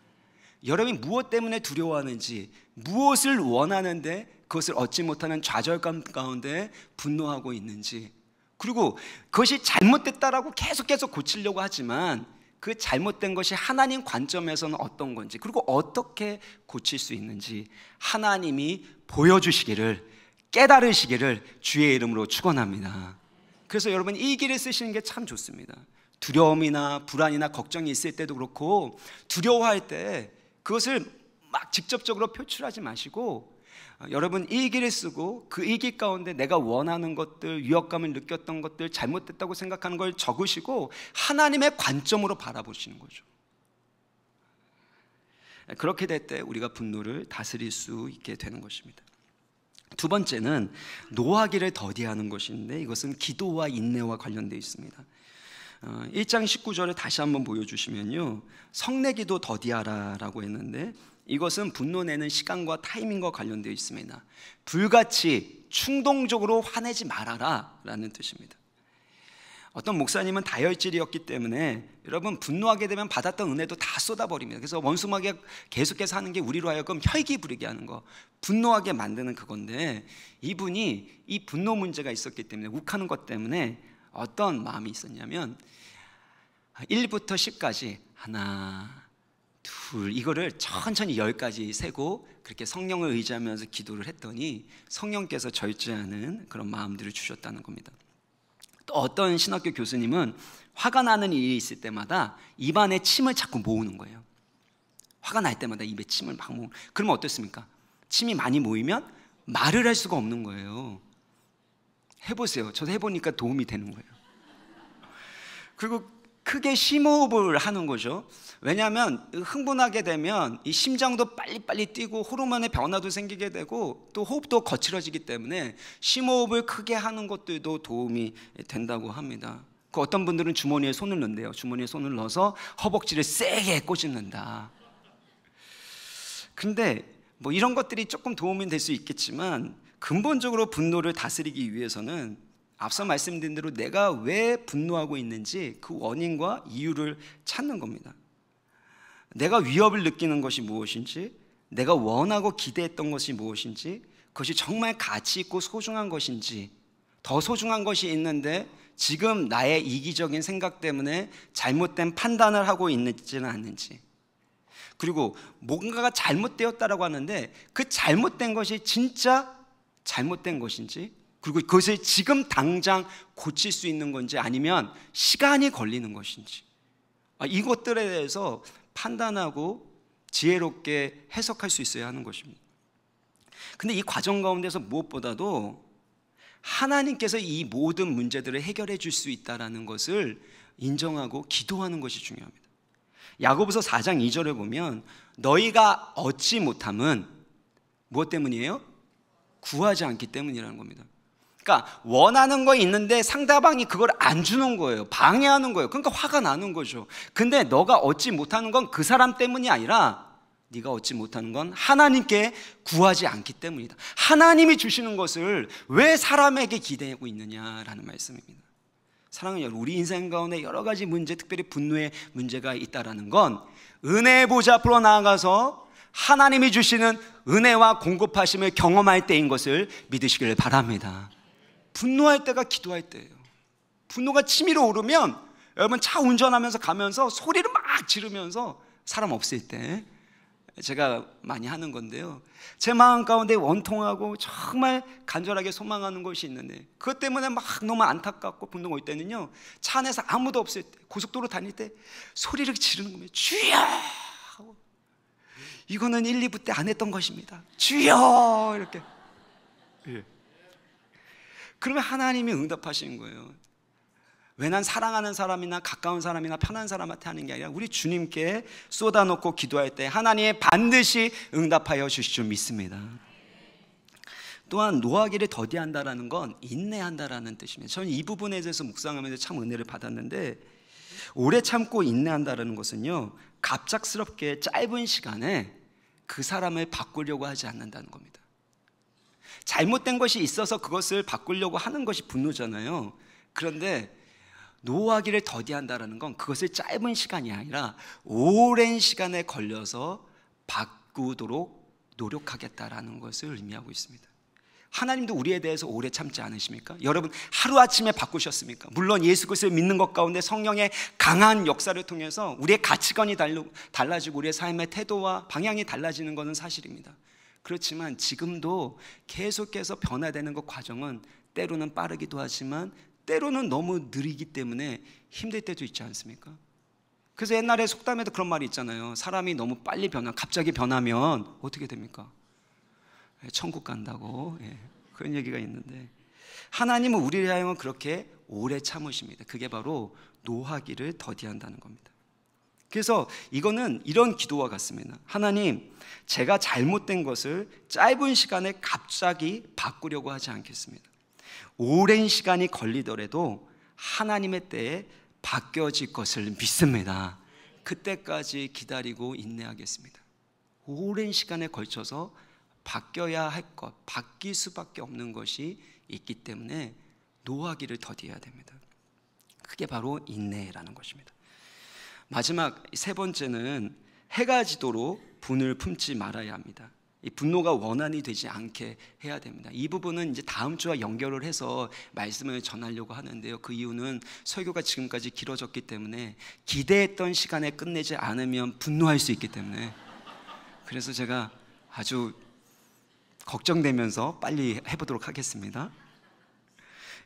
여러분이 무엇 때문에 두려워하는지, 무엇을 원하는데 그것을 얻지 못하는 좌절감 가운데 분노하고 있는지, 그리고 그것이 잘못됐다라고 계속 고치려고 하지만 그 잘못된 것이 하나님 관점에서는 어떤 건지, 그리고 어떻게 고칠 수 있는지 하나님이 보여주시기를, 깨달으시기를 주의 이름으로 축원합니다. 그래서 여러분 이 길을 쓰시는 게 참 좋습니다. 두려움이나 불안이나 걱정이 있을 때도 그렇고, 두려워할 때 그것을 막 직접적으로 표출하지 마시고 여러분 일기를 쓰고 그 일기 가운데 내가 원하는 것들, 위협감을 느꼈던 것들, 잘못됐다고 생각하는 걸 적으시고 하나님의 관점으로 바라보시는 거죠. 그렇게 될 때 우리가 분노를 다스릴 수 있게 되는 것입니다. 두 번째는 노하기를 더디하는 것인데, 이것은 기도와 인내와 관련되어 있습니다. 1장 19절을 다시 한번 보여주시면요, 성내기도 더디하라 라고 했는데, 이것은 분노 내는 시간과 타이밍과 관련되어 있습니다. 불같이 충동적으로 화내지 말아라 라는 뜻입니다. 어떤 목사님은 다혈질이었기 때문에 여러분 분노하게 되면 받았던 은혜도 다 쏟아버립니다. 그래서 원수마귀가 계속해서 하는 게 우리로 하여금 혈기 부리게 하는 거, 분노하게 만드는 그건데, 이분이 이 분노 문제가 있었기 때문에, 욱하는 것 때문에 어떤 마음이 있었냐면 1부터 10까지 하나 둘, 이거를 천천히 10까지 세고 그렇게 성령을 의지하면서 기도를 했더니 성령께서 절제하는 그런 마음들을 주셨다는 겁니다. 또 어떤 신학교 교수님은 화가 나는 일이 있을 때마다 입안에 침을 자꾸 모으는 거예요. 화가 날 때마다 입에 침을 막 모으는. 그러면 어떻습니까? 침이 많이 모이면 말을 할 수가 없는 거예요. 해보세요. 저도 해보니까 도움이 되는 거예요. 그리고 크게 심호흡을 하는 거죠. 왜냐하면 흥분하게 되면 이 심장도 빨리빨리 뛰고 호르몬의 변화도 생기게 되고 또 호흡도 거칠어지기 때문에 심호흡을 크게 하는 것들도 도움이 된다고 합니다. 그 어떤 분들은 주머니에 손을 넣는데요. 주머니에 손을 넣어서 허벅지를 세게 꼬집는다. 근데 뭐 이런 것들이 조금 도움이 될 수 있겠지만, 근본적으로 분노를 다스리기 위해서는 앞서 말씀드린 대로 내가 왜 분노하고 있는지 그 원인과 이유를 찾는 겁니다. 내가 위협을 느끼는 것이 무엇인지, 내가 원하고 기대했던 것이 무엇인지, 그것이 정말 가치 있고 소중한 것인지, 더 소중한 것이 있는데 지금 나의 이기적인 생각 때문에 잘못된 판단을 하고 있지는 않는지, 그리고 뭔가가 잘못되었다라고 하는데 그 잘못된 것이 진짜 잘못된 것인지, 그리고 그것을 지금 당장 고칠 수 있는 건지 아니면 시간이 걸리는 것인지, 이것들에 대해서 판단하고 지혜롭게 해석할 수 있어야 하는 것입니다. 근데 이 과정 가운데서 무엇보다도 하나님께서 이 모든 문제들을 해결해 줄 수 있다는 것을 인정하고 기도하는 것이 중요합니다. 야고보서 4장 2절에 보면 너희가 얻지 못함은 무엇 때문이에요? 구하지 않기 때문이라는 겁니다. 그러니까 원하는 거 있는데 상대방이 그걸 안 주는 거예요. 방해하는 거예요. 그러니까 화가 나는 거죠. 근데 너가 얻지 못하는 건 그 사람 때문이 아니라 네가 얻지 못하는 건 하나님께 구하지 않기 때문이다. 하나님이 주시는 것을 왜 사람에게 기대하고 있느냐라는 말씀입니다. 사랑하는 여러분, 우리 인생 가운데 여러 가지 문제, 특별히 분노의 문제가 있다라는 건 은혜의 보좌 앞으로 나아가서 하나님이 주시는 은혜와 공급하심을 경험할 때인 것을 믿으시길 바랍니다. 분노할 때가 기도할 때예요. 분노가 치밀어 오르면 여러분 차 운전하면서 가면서 소리를 막 지르면서, 사람 없을 때 제가 많이 하는 건데요, 제 마음 가운데 원통하고 정말 간절하게 소망하는 것이 있는데 그것 때문에 막 너무 안타깝고 분노가 올 때는요, 차 안에서 아무도 없을 때, 고속도로 다닐 때 소리를 지르는 겁니다. 주여! 이거는 1, 2부 때 안 했던 것입니다. 주여! 이렇게. 예. 그러면 하나님이 응답하시는 거예요. 왜 난 사랑하는 사람이나 가까운 사람이나 편한 사람한테 하는 게 아니라 우리 주님께 쏟아놓고 기도할 때 하나님이 반드시 응답하여 주실 줄 믿습니다. 또한 노하기를 더디한다라는 건 인내한다라는 뜻입니다. 저는 이 부분에 대해서 묵상하면서 참 은혜를 받았는데, 오래 참고 인내한다라는 것은요, 갑작스럽게 짧은 시간에 그 사람을 바꾸려고 하지 않는다는 겁니다. 잘못된 것이 있어서 그것을 바꾸려고 하는 것이 분노잖아요. 그런데 노하기를 더디한다라는 건 그것을 짧은 시간이 아니라 오랜 시간에 걸려서 바꾸도록 노력하겠다라는 것을 의미하고 있습니다. 하나님도 우리에 대해서 오래 참지 않으십니까? 여러분, 하루아침에 바꾸셨습니까? 물론 예수 그리스도를 믿는 것 가운데 성령의 강한 역사를 통해서 우리의 가치관이 달라지고 우리의 삶의 태도와 방향이 달라지는 것은 사실입니다. 그렇지만 지금도 계속해서 변화되는 것 과정은 때로는 빠르기도 하지만 때로는 너무 느리기 때문에 힘들 때도 있지 않습니까? 그래서 옛날에 속담에도 그런 말이 있잖아요. 사람이 너무 빨리 갑자기 변하면 어떻게 됩니까? 천국 간다고, 그런 얘기가 있는데, 하나님은 우리를 하여금 그렇게 오래 참으십니다. 그게 바로 노하기를 더디한다는 겁니다. 그래서 이거는 이런 기도와 같습니다. 하나님, 제가 잘못된 것을 짧은 시간에 갑자기 바꾸려고 하지 않겠습니다. 오랜 시간이 걸리더라도 하나님의 때에 바뀌어질 것을 믿습니다. 그때까지 기다리고 인내하겠습니다. 오랜 시간에 걸쳐서 바뀌어야 할 것, 바뀔 수밖에 없는 것이 있기 때문에 노하기를 더디해야 됩니다. 그게 바로 인내라는 것입니다. 마지막 세 번째는 해가 지도록 분을 품지 말아야 합니다. 이 분노가 원한이 되지 않게 해야 됩니다. 이 부분은 이제 다음 주와 연결을 해서 말씀을 전하려고 하는데요. 그 이유는 설교가 지금까지 길어졌기 때문에 기대했던 시간에 끝내지 않으면 분노할 수 있기 때문에, 그래서 제가 아주 걱정되면서 빨리 해보도록 하겠습니다.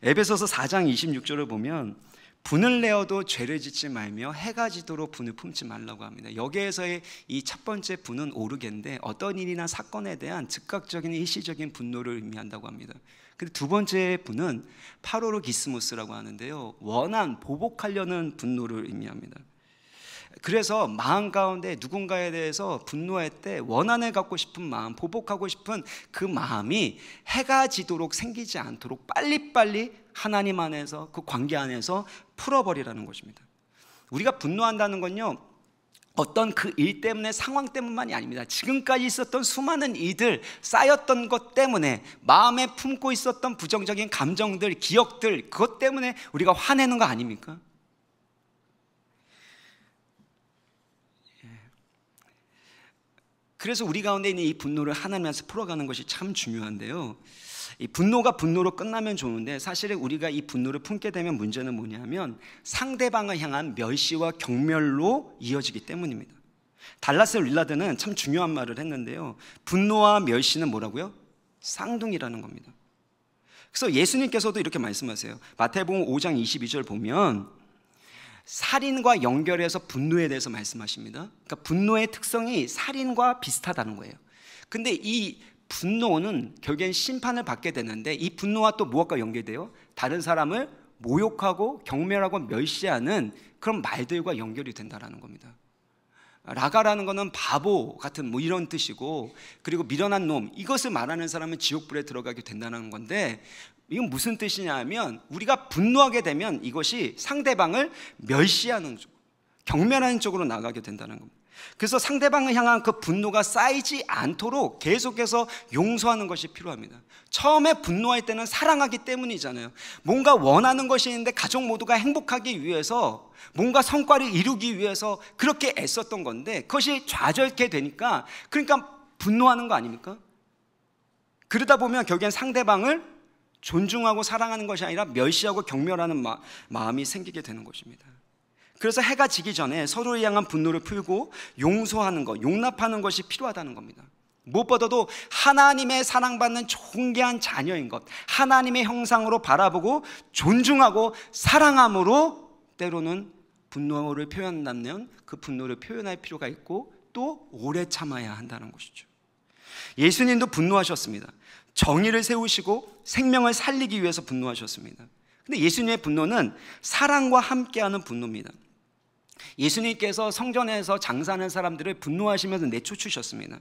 에베소서 4장 26절을 보면 분을 내어도 죄를 짓지 말며 해가 지도록 분을 품지 말라고 합니다. 여기에서의 이 첫 번째 분은 오르게인데 어떤 일이나 사건에 대한 즉각적인 일시적인 분노를 의미한다고 합니다. 근데 두 번째 분은 파로르기스무스라고 하는데요, 원한, 보복하려는 분노를 의미합니다. 그래서 마음 가운데 누군가에 대해서 분노할 때 원한을 갖고 싶은 마음, 보복하고 싶은 그 마음이 해가 지도록 생기지 않도록 빨리빨리 하나님 안에서, 그 관계 안에서 풀어버리라는 것입니다. 우리가 분노한다는 건요, 어떤 그 일 때문에, 상황 때문만이 아닙니다. 지금까지 있었던 수많은 일들, 쌓였던 것 때문에, 마음에 품고 있었던 부정적인 감정들, 기억들, 그것 때문에 우리가 화내는 거 아닙니까? 그래서 우리 가운데 있는 이 분노를 하나님께서 풀어가는 것이 참 중요한데요, 이 분노가 분노로 끝나면 좋은데 사실 우리가 이 분노를 품게 되면 문제는 뭐냐면 상대방을 향한 멸시와 경멸로 이어지기 때문입니다. 달라스 윌라드는 참 중요한 말을 했는데요, 분노와 멸시는 뭐라고요? 쌍둥이라는 겁니다. 그래서 예수님께서도 이렇게 말씀하세요. 마태복음 5장 22절 보면 살인과 연결해서 분노에 대해서 말씀하십니다. 그러니까 분노의 특성이 살인과 비슷하다는 거예요. 근데 이 분노는 결국엔 심판을 받게 되는데, 이 분노와 또 무엇과 연결돼요? 다른 사람을 모욕하고 경멸하고 멸시하는 그런 말들과 연결이 된다는 겁니다. 라가라는 것은 바보 같은 뭐 이런 뜻이고, 그리고 미련한 놈, 이것을 말하는 사람은 지옥불에 들어가게 된다는 건데, 이건 무슨 뜻이냐 하면 우리가 분노하게 되면 이것이 상대방을 멸시하는 쪽, 경멸하는 쪽으로 나가게 된다는 겁니다. 그래서 상대방을 향한 그 분노가 쌓이지 않도록 계속해서 용서하는 것이 필요합니다. 처음에 분노할 때는 사랑하기 때문이잖아요. 뭔가 원하는 것이 있는데 가족 모두가 행복하기 위해서, 뭔가 성과를 이루기 위해서 그렇게 애썼던 건데 그것이 좌절케 되니까, 그러니까 분노하는 거 아닙니까? 그러다 보면 결국엔 상대방을 존중하고 사랑하는 것이 아니라 멸시하고 경멸하는 마음이 생기게 되는 것입니다. 그래서 해가 지기 전에 서로를 향한 분노를 풀고 용서하는 것, 용납하는 것이 필요하다는 겁니다. 무엇보다도 하나님의 사랑받는 존귀한 자녀인 것, 하나님의 형상으로 바라보고 존중하고 사랑함으로 때로는 분노를 표현한다면 그 분노를 표현할 필요가 있고 또 오래 참아야 한다는 것이죠. 예수님도 분노하셨습니다. 정의를 세우시고 생명을 살리기 위해서 분노하셨습니다. 근데 예수님의 분노는 사랑과 함께하는 분노입니다. 예수님께서 성전에서 장사하는 사람들을 분노하시면서 내쫓으셨습니다.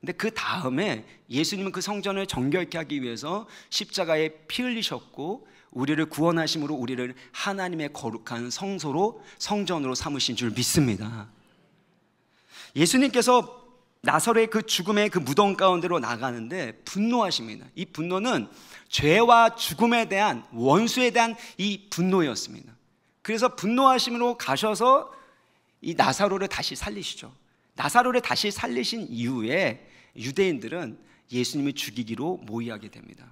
근데 그 다음에 예수님은 그 성전을 정결케 하기 위해서 십자가에 피 흘리셨고 우리를 구원하심으로 우리를 하나님의 거룩한 성소로, 성전으로 삼으신 줄 믿습니다. 예수님께서 나사로의 그 죽음의 그 무덤 가운데로 나가는데 분노하십니다. 이 분노는 죄와 죽음에 대한, 원수에 대한 이 분노였습니다. 그래서 분노하심으로 가셔서 이 나사로를 다시 살리시죠. 나사로를 다시 살리신 이후에 유대인들은 예수님을 죽이기로 모의하게 됩니다.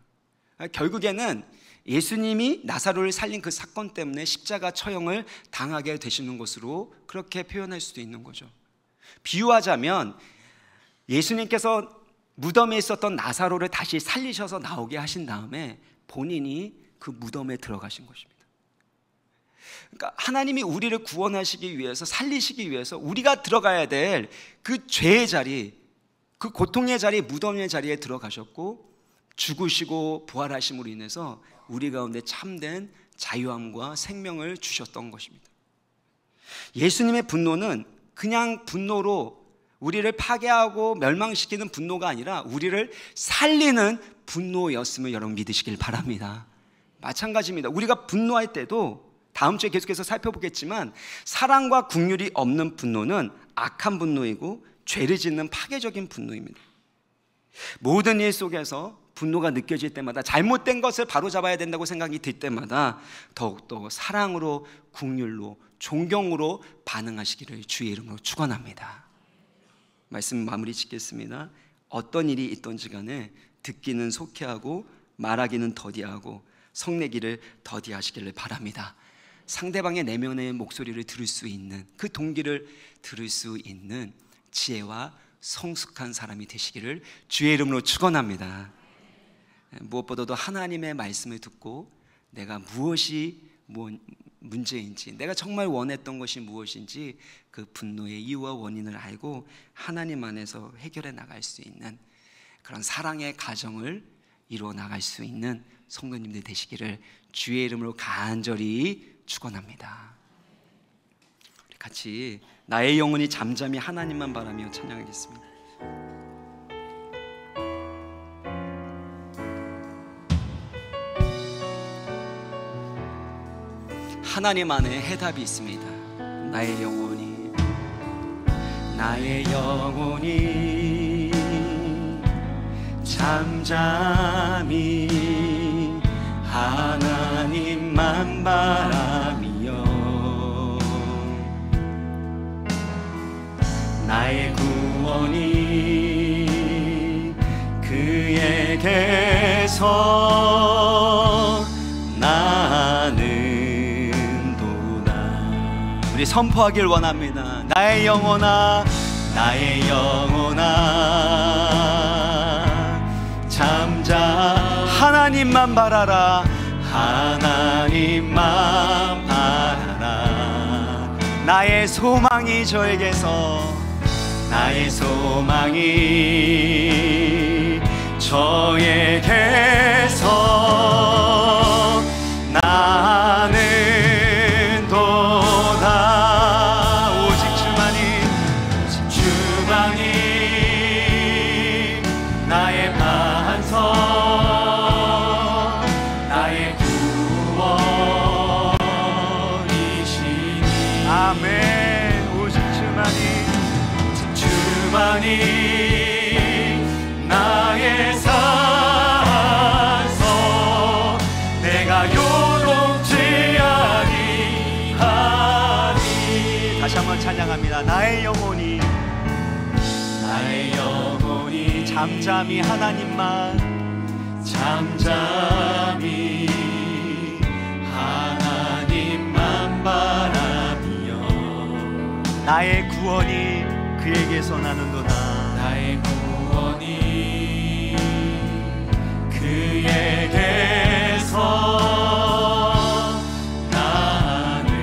결국에는 예수님이 나사로를 살린 그 사건 때문에 십자가 처형을 당하게 되시는 것으로 그렇게 표현할 수도 있는 거죠. 비유하자면 예수님께서 무덤에 있었던 나사로를 다시 살리셔서 나오게 하신 다음에 본인이 그 무덤에 들어가신 것입니다. 그러니까 하나님이 우리를 구원하시기 위해서, 살리시기 위해서 우리가 들어가야 될 그 죄의 자리, 그 고통의 자리, 무덤의 자리에 들어가셨고 죽으시고 부활하심으로 인해서 우리 가운데 참된 자유함과 생명을 주셨던 것입니다. 예수님의 분노는 그냥 분노로 우리를 파괴하고 멸망시키는 분노가 아니라 우리를 살리는 분노였음을 여러분 믿으시길 바랍니다. 마찬가지입니다. 우리가 분노할 때도 다음 주에 계속해서 살펴보겠지만 사랑과 긍휼이 없는 분노는 악한 분노이고 죄를 짓는 파괴적인 분노입니다. 모든 일 속에서 분노가 느껴질 때마다 잘못된 것을 바로잡아야 된다고 생각이 들 때마다 더욱더 사랑으로, 긍휼로, 존경으로 반응하시기를 주의 이름으로 축원합니다. 말씀 마무리 짓겠습니다. 어떤 일이 있던지 간에 듣기는 속히하고 말하기는 더디하고 성내기를 더디하시기를 바랍니다. 상대방의 내면의 목소리를 들을 수 있는, 그 동기를 들을 수 있는 지혜와 성숙한 사람이 되시기를 주의 이름으로 축원합니다. 무엇보다도 하나님의 말씀을 듣고 내가 무엇이 문제인지, 내가 정말 원했던 것이 무엇인지 그 분노의 이유와 원인을 알고 하나님 안에서 해결해 나갈 수 있는 그런 사랑의 가정을 이루어 나갈 수 있는 성도님들 되시기를 주의 이름으로 간절히 축원합니다. 우리 같이 나의 영혼이 잠잠히 하나님만 바라며 찬양하겠습니다. 하나님 안에 해답이 있습니다. 나의 영혼이 잠잠히 하나님만 바라며 나의 구원이 그에게서 우리 선포하길 원합니다. 나의 영혼아 잠잠 하나님만 바라라. 하나님만 바라라. 나의 소망이 저에게서 나는 나의 반석, 나의 구원이시니. 아멘. 오직 주만이 나의 산소, 내가 요동치 아니하리. 다시 한번 찬양합니다. 나의 영혼이 잠잠히 하나님만 바라며 나의 구원이 그에게서 나는도다. 나의 구원이 그에게서 나는도다.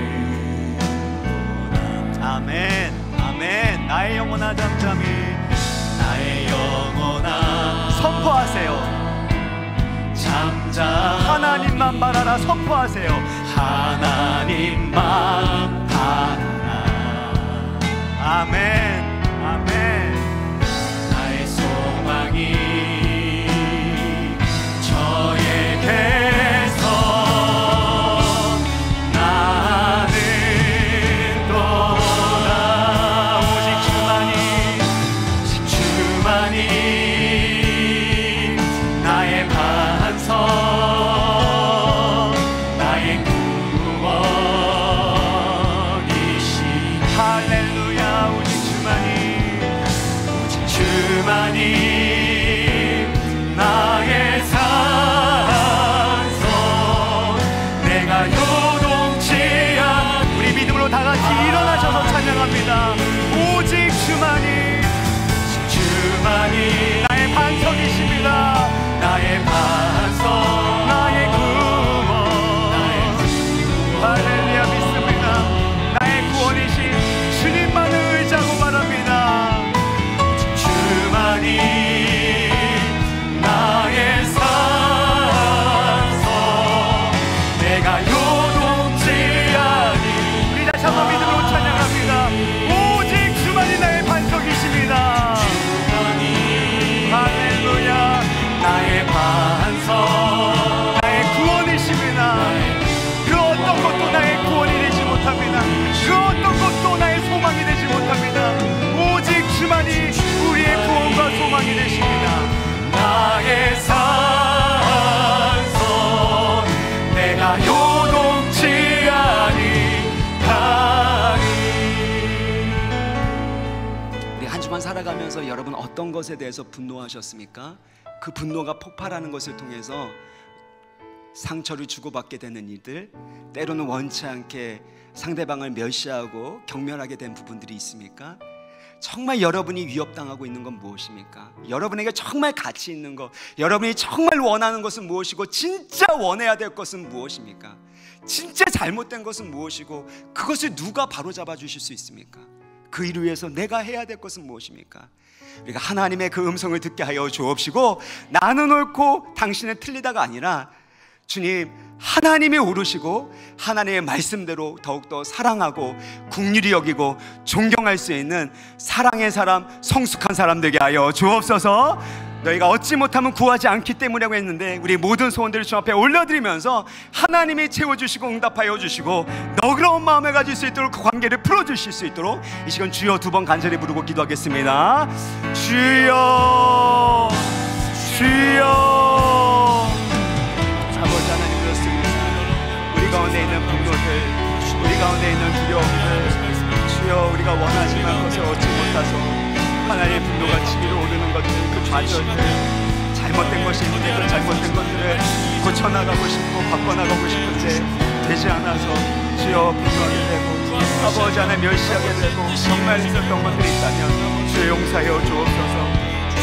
아멘. 아멘. 나의 영혼아 잠잠히, 나의 영혼아 선포하세요. 하나님만 바라라 선포하세요. 하나님만 바라라. 아멘. 아멘. 나의 소망이 저에게서 나는 떠나 오직 주만이 나의 반석 나의 구원이시. 할렐루야. 오직 주만이 나의 산성 내가 요동치 않. 우리 믿음으로 다 같이 일어나셔서 찬양합니다. 오직 주만이 나의 반석이십니다. 나의 반석 나의 구원. 할렐루야. 믿습니다. 나의 구원이신 주님만을 의지하고 말합니다. 주만이 나의 산성 내가 요동치 아니. 우리 다시 한번 믿음으로 찬양합니다. 오직 주만이 나의 반석이십니다. 할렐루야. 나의 반석 나의 구원이십니다. 그 어떤 것도 나의 구원이 되지 못합니다. 그 어떤 것도 나의 소망이 되지 못합니다. 오직 주만이 우리의 구원과 소망이 되십니다. 나의 산성 내가 요동치 아니하니. 우리 한 주만 살아가면서 여러분 어떤 것에 대해서 분노하셨습니까? 그 분노가 폭발하는 것을 통해서 상처를 주고받게 되는 일들, 때로는 원치 않게 상대방을 멸시하고 경멸하게 된 부분들이 있습니까? 정말 여러분이 위협당하고 있는 건 무엇입니까? 여러분에게 정말 가치 있는 것, 여러분이 정말 원하는 것은 무엇이고 진짜 원해야 될 것은 무엇입니까? 진짜 잘못된 것은 무엇이고 그것을 누가 바로잡아 주실 수 있습니까? 그 일을 위해서 내가 해야 될 것은 무엇입니까? 우리가 하나님의 그 음성을 듣게 하여 주옵시고, 나는 옳고 당신은 틀리다가 아니라 주님 하나님이 오르시고 하나님의 말씀대로 더욱더 사랑하고 긍휼히 여기고 존경할 수 있는 사랑의 사람, 성숙한 사람 되게 하여 주옵소서. 너희가 얻지 못하면 구하지 않기 때문이라고 했는데 우리 모든 소원들을 주 앞에 올려드리면서 하나님이 채워주시고 응답하여 주시고 너그러운 마음을 가질 수 있도록 그 관계를 풀어주실 수 있도록 이 시간 주여 두 번 간절히 부르고 기도하겠습니다. 주여 주여. 아버지 하나님, 그렇습니다. 우리 가운데 있는 분노들, 우리 가운데 있는 두려움들, 주여 우리가 원하지만 것을 얻지 못해서 하나님의 분노가 치밀어 오르는 것들, 그 좌절들, 잘못된 것이 있는데 그 잘못된 것들을 고쳐나가고 싶고 바꿔나가고 싶은데 되지 않아서 주여 분노하게 되고 아버지 하나님 멸시하게 되고 정말 있었던 것들이 있다면 주여 용서하여 주옵소서.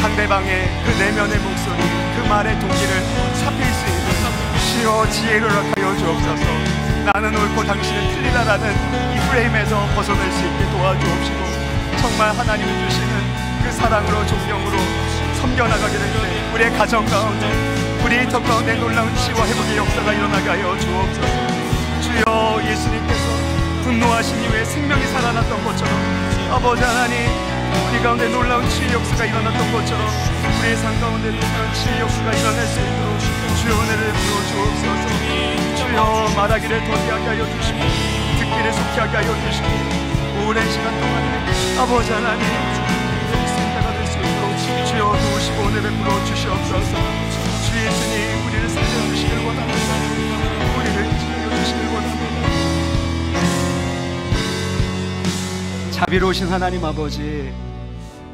상대방의 그 내면의 목소리, 그 말의 동기를 살필 수 있는 주여 지혜를 허락하여 주옵소서. 나는 옳고 당신은 틀리다라는 이 프레임에서 벗어날 수 있게 도와주옵시고 정말 하나님이 주시는 그 사랑으로 존경으로 섬겨나가게 될 때 우리의 가정 가운데, 우리의 터 가운데 놀라운 치유와 회복의 역사가 일어나게 하여 주옵소서. 주여 예수님께서 분노하신 이후에 생명이 살아났던 것처럼 아버지 하나님 우리 가운데 놀라운 치유 역사가 일어났던 것처럼 우리의 삶 가운데도 그런 치유 역사가 일어날 수 있도록 주여 은혜를 부어주옵소서. 주여 말하기를 더디하게 하여 주시고 듣기를 속히 하게 하여 주시고 오랜 시간 동안에 아버지 하나님 생태가 될 수 있도록 주여 도우시고 은혜 베풀어 주시옵소서. 주 예수님 우리를 살려주시길 원합니다. 우리를 지켜주시길 원합니다. 자비로우신 하나님 아버지,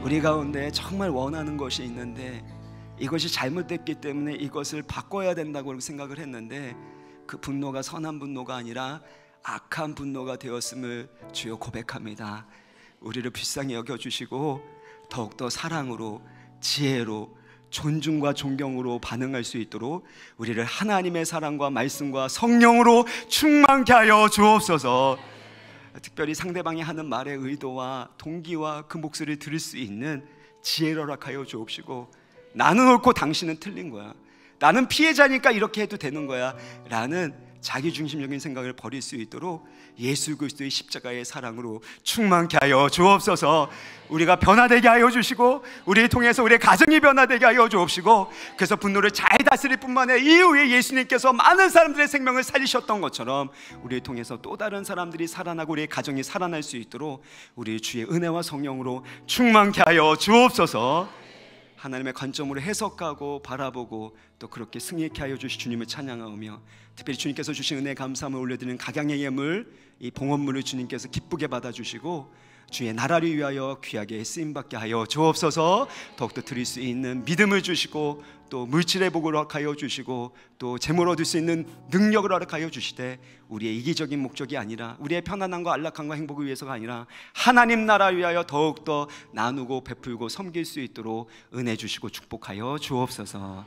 우리 가운데 정말 원하는 것이 있는데 이것이 잘못됐기 때문에 이것을 바꿔야 된다고 생각을 했는데 그 분노가 선한 분노가 아니라 악한 분노가 되었음을 주여 고백합니다. 우리를 불쌍히 여겨주시고 더욱더 사랑으로 지혜로 존중과 존경으로 반응할 수 있도록 우리를 하나님의 사랑과 말씀과 성령으로 충만케 하여 주옵소서. 특별히 상대방이 하는 말의 의도와 동기와 그 목소리를 들을 수 있는 지혜를 허락하여 주옵시고 나는 옳고 당신은 틀린 거야, 나는 피해자니까 이렇게 해도 되는 거야 라는 자기중심적인 생각을 버릴 수 있도록 예수 그리스도의 십자가의 사랑으로 충만케 하여 주옵소서. 우리가 변화되게 하여 주시고 우리를 통해서 우리의 가정이 변화되게 하여 주옵시고, 그래서 분노를 잘 다스릴 뿐만 아니라 이후에 예수님께서 많은 사람들의 생명을 살리셨던 것처럼 우리를 통해서 또 다른 사람들이 살아나고 우리의 가정이 살아날 수 있도록 우리 주의 은혜와 성령으로 충만케 하여 주옵소서. 하나님의 관점으로 해석하고 바라보고 또 그렇게 승리케 하여 주신 주님을 찬양하며, 특별히 주님께서 주신 은혜 감사함을 올려드리는 각양의 예물, 이 봉헌물을 주님께서 기쁘게 받아주시고 주의 나라를 위하여 귀하게 쓰임받게 하여 주옵소서. 더욱더 드릴 수 있는 믿음을 주시고 또 물질의 복을 허락하여 주시고 또 재물 얻을 수 있는 능력을 허락하여 주시되, 우리의 이기적인 목적이 아니라 우리의 편안함과 안락함과 행복을 위해서가 아니라 하나님 나라를 위하여 더욱더 나누고 베풀고 섬길 수 있도록 은혜 주시고 축복하여 주옵소서.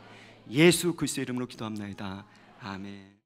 예수 그리스도의 이름으로 기도합나이다. 아멘.